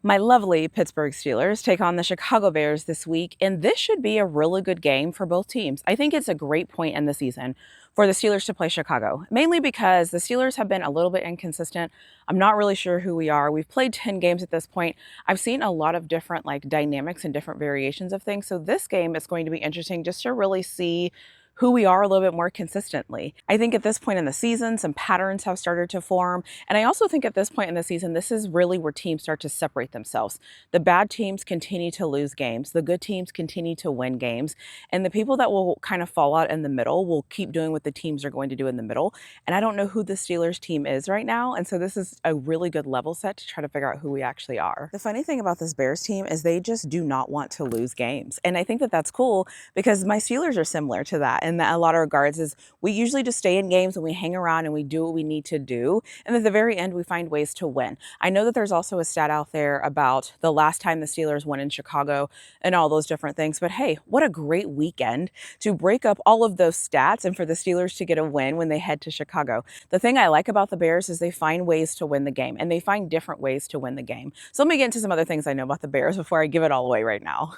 My lovely Pittsburgh Steelers take on the Chicago Bears this week, and this should be a really good game for both teams. I think it's a great point in the season for the Steelers to play Chicago, mainly because the Steelers have been a little bit inconsistent. I'm not really sure who we are. We've played 10 games at this point. I've seen a lot of different dynamics and different variations of things. So this game is going to be interesting just to really see who we are a little bit more consistently. I think at this point in the season, some patterns have started to form. And I also think at this point in the season, this is really where teams start to separate themselves. The bad teams continue to lose games. The good teams continue to win games. And the people that will kind of fall out in the middle will keep doing what the teams are going to do in the middle. And I don't know who the Steelers team is right now. And so this is a really good level set to try to figure out who we actually are. The funny thing about this Bears team is they just do not want to lose games. And I think that that's cool because my Steelers are similar to that in a lot of regards. Is we usually just stay in games and we hang around and we do what we need to do. And at the very end, we find ways to win. I know that there's also a stat out there about the last time the Steelers won in Chicago and all those different things. But hey, what a great weekend to break up all of those stats and for the Steelers to get a win when they head to Chicago. The thing I like about the Bears is they find ways to win the game, and they find different ways to win the game. So let me get into some other things I know about the Bears before I give it all away right now.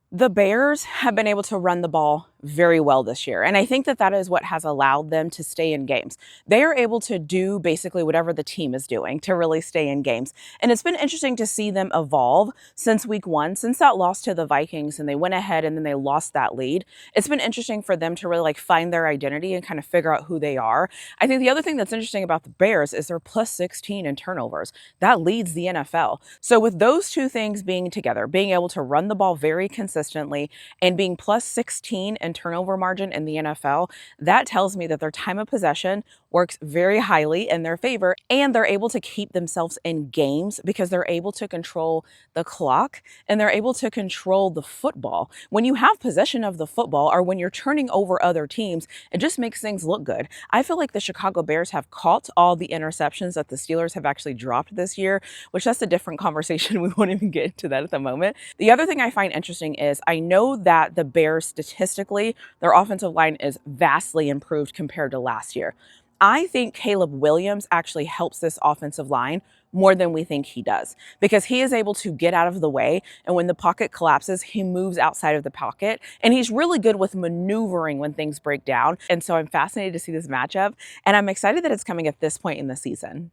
The Bears have been able to run the ball very well this year. And I think that that is what has allowed them to stay in games. They are able to do basically whatever the team is doing to really stay in games. And it's been interesting to see them evolve since week one, since that loss to the Vikings and they went ahead and then they lost that lead. It's been interesting for them to really find their identity and kind of figure out who they are. I think the other thing that's interesting about the Bears is they're plus 16 in turnovers. That leads the NFL. So with those two things being together, being able to run the ball very consistently and being plus 16 in turnover margin in the NFL, that tells me that their time of possession works very highly in their favor, and they're able to keep themselves in games because they're able to control the clock and they're able to control the football. When you have possession of the football or when you're turning over other teams, it just makes things look good. I feel like the Chicago Bears have caught all the interceptions that the Steelers have actually dropped this year, which that's a different conversation. We won't even get into that at the moment. The other thing I find interesting is I know that the Bears statistically, their offensive line is vastly improved compared to last year. I think Caleb Williams actually helps this offensive line more than we think he does because he is able to get out of the way. And when the pocket collapses, he moves outside of the pocket. And he's really good with maneuvering when things break down. And so I'm fascinated to see this matchup. And I'm excited that it's coming at this point in the season.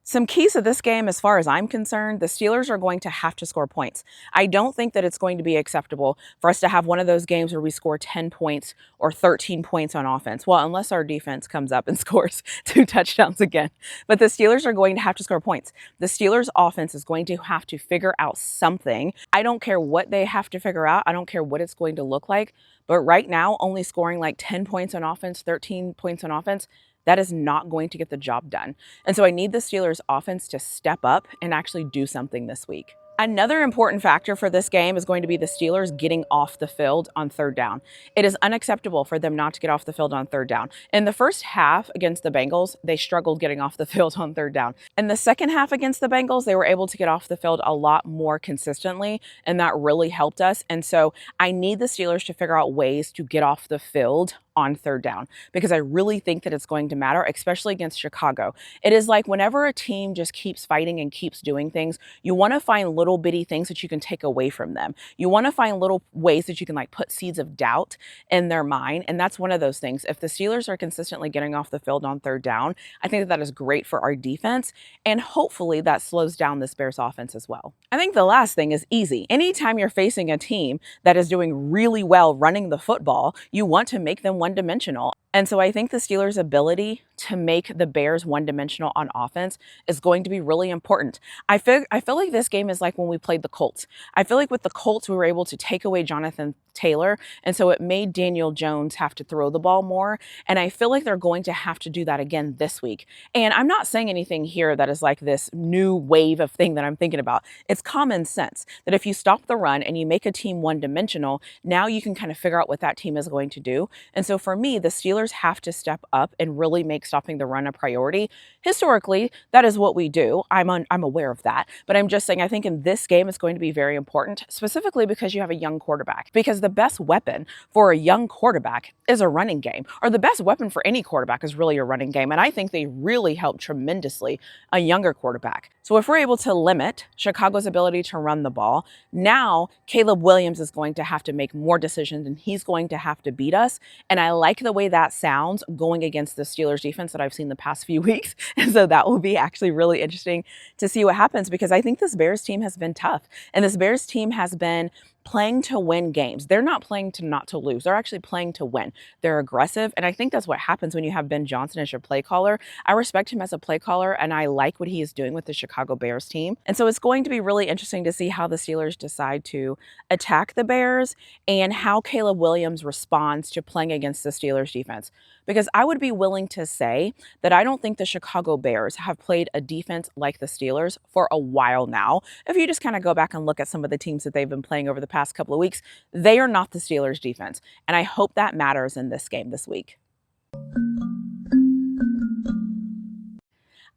Some keys to this game, as far as I'm concerned, the Steelers are going to have to score points. I don't think that it's going to be acceptable for us to have one of those games where we score 10 points or 13 points on offense. Well, unless our defense comes up and scores 2 touchdowns again. But the Steelers are going to have to score points. The Steelers offense is going to have to figure out something. I don't care what they have to figure out. I don't care what it's going to look like. But right now, only scoring 10 points on offense, 13 points on offense, that is not going to get the job done. And so I need the Steelers offense to step up and actually do something this week. Another important factor for this game is going to be the Steelers getting off the field on third down. It is unacceptable for them not to get off the field on third down. In the first half against the Bengals, they struggled getting off the field on third down. In the second half against the Bengals, they were able to get off the field a lot more consistently, and that really helped us. And so I need the Steelers to figure out ways to get off the field on third down because I really think that it's going to matter, especially against Chicago. It is like whenever a team just keeps fighting and keeps doing things, you want to find little bitty things that you can take away from them. You want to find little ways that you can put seeds of doubt in their mind. And that's one of those things. If the Steelers are consistently getting off the field on third down, I think that that is great for our defense. And hopefully that slows down this Bears offense as well. I think the last thing is easy. Anytime you're facing a team that is doing really well running the football, you want to make them one-dimensional. And so I think the Steelers' ability to make the Bears one-dimensional on offense is going to be really important. I feel like this game is like when we played the Colts. I feel like with the Colts, we were able to take away Jonathan Taylor, and so it made Daniel Jones have to throw the ball more. And I feel like they're going to have to do that again this week. And I'm not saying anything here that is like this new wave of thing that I'm thinking about. It's common sense that if you stop the run and you make a team one-dimensional, now you can kind of figure out what that team is going to do. And so so for me, the Steelers have to step up and really make stopping the run a priority. Historically, that is what we do. I'm aware of that. But I'm just saying, I think in this game, it's going to be very important, specifically because you have a young quarterback. Because the best weapon for a young quarterback is a running game, or the best weapon for any quarterback is really a running game. And I think they really help tremendously a younger quarterback. So if we're able to limit Chicago's ability to run the ball, now Caleb Williams is going to have to make more decisions and he's going to have to beat us. And I like the way that sounds going against the Steelers defense that I've seen the past few weeks. And so that will be actually really interesting to see what happens, because I think this Bears team has been tough. And this Bears team has been playing to win games. They're not playing to not to lose. They're actually playing to win. They're aggressive. And I think that's what happens when you have Ben Johnson as your play caller. I respect him as a play caller, and I like what he is doing with the Chicago Bears team. And so it's going to be really interesting to see how the Steelers decide to attack the Bears and how Caleb Williams responds to playing against the Steelers defense. Because I would be willing to say that I don't think the Chicago Bears have played a defense like the Steelers for a while now. If you just kind of go back and look at some of the teams that they've been playing over the past couple of weeks, they are not the Steelers defense. And I hope that matters in this game this week.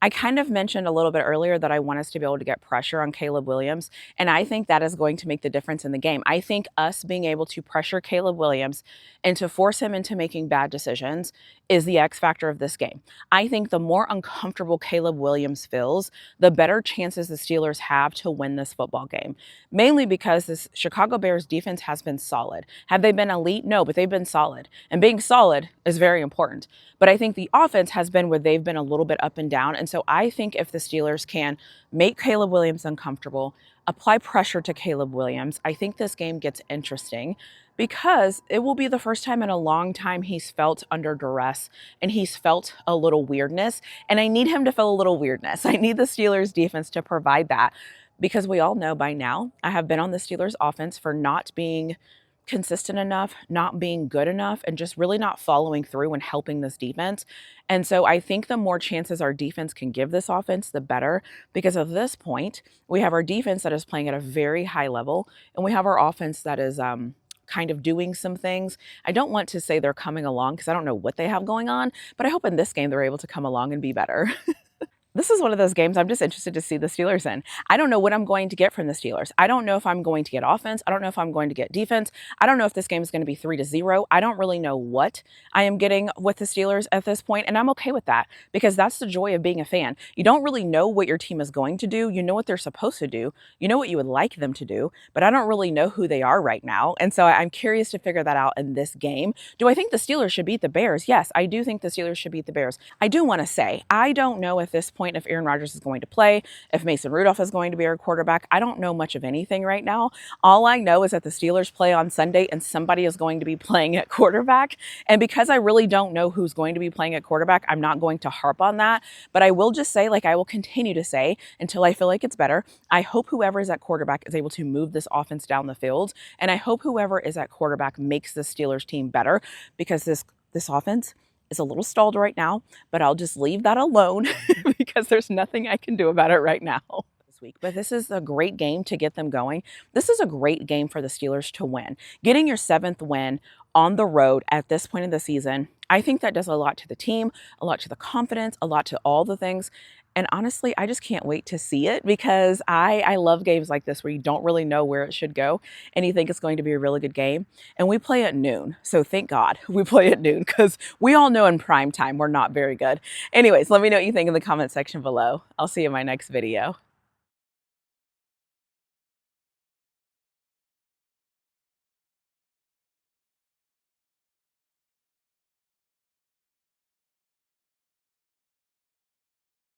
I kind of mentioned a little bit earlier that I want us to be able to get pressure on Caleb Williams, and I think that is going to make the difference in the game. I think us being able to pressure Caleb Williams and to force him into making bad decisions is the X factor of this game. I think the more uncomfortable Caleb Williams feels, the better chances the Steelers have to win this football game, mainly because this Chicago Bears defense has been solid. Have they been elite? No, but they've been solid, and being solid is very important. But I think the offense has been where they've been a little bit up and down. And so I think if the Steelers can make Caleb Williams uncomfortable, apply pressure to Caleb Williams, I think this game gets interesting, because it will be the first time in a long time he's felt under duress and he's felt a little weirdness. And I need him to feel a little weirdness. I need the Steelers defense to provide that, because we all know by now, I have been on the Steelers offense for not being consistent enough, not being good enough, and just really not following through and helping this defense. And so I think the more chances our defense can give this offense, the better, because at this point, we have our defense that is playing at a very high level, and we have our offense that is kind of doing some things. I don't want to say they're coming along because I don't know what they have going on, but I hope in this game they're able to come along and be better. This is one of those games I'm just interested to see the Steelers in. I don't know what I'm going to get from the Steelers. I don't know if I'm going to get offense. I don't know if I'm going to get defense. I don't know if this game is going to be 3-0. I don't really know what I am getting with the Steelers at this point, and I'm okay with that, because that's the joy of being a fan. You don't really know what your team is going to do. You know what they're supposed to do. You know what you would like them to do, but I don't really know who they are right now. And so I'm curious to figure that out in this game. Do I think the Steelers should beat the Bears? Yes, I do think the Steelers should beat the Bears. I do want to say, I don't know at this point if Aaron Rodgers is going to play, if Mason Rudolph is going to be our quarterback. I don't know much of anything right now. All I know is that the Steelers play on Sunday and somebody is going to be playing at quarterback. And because I really don't know who's going to be playing at quarterback, I'm not going to harp on that. But I will just say, like I will continue to say until I feel like it's better, I hope whoever is at quarterback is able to move this offense down the field. And I hope whoever is at quarterback makes the Steelers team better, because this offense is a little stalled right now, but I'll just leave that alone because there's nothing I can do about it right now. Week. But this is a great game to get them going. This is a great game for the Steelers to win. Getting your 7th win on the road at this point in the season, I think that does a lot to the team, a lot to the confidence, a lot to all the things. And honestly, I just can't wait to see it, because I love games like this where you don't really know where it should go and you think it's going to be a really good game. And we play at noon. So thank God we play at noon, because we all know in prime time we're not very good. Anyways, let me know what you think in the comment section below. I'll see you in my next video.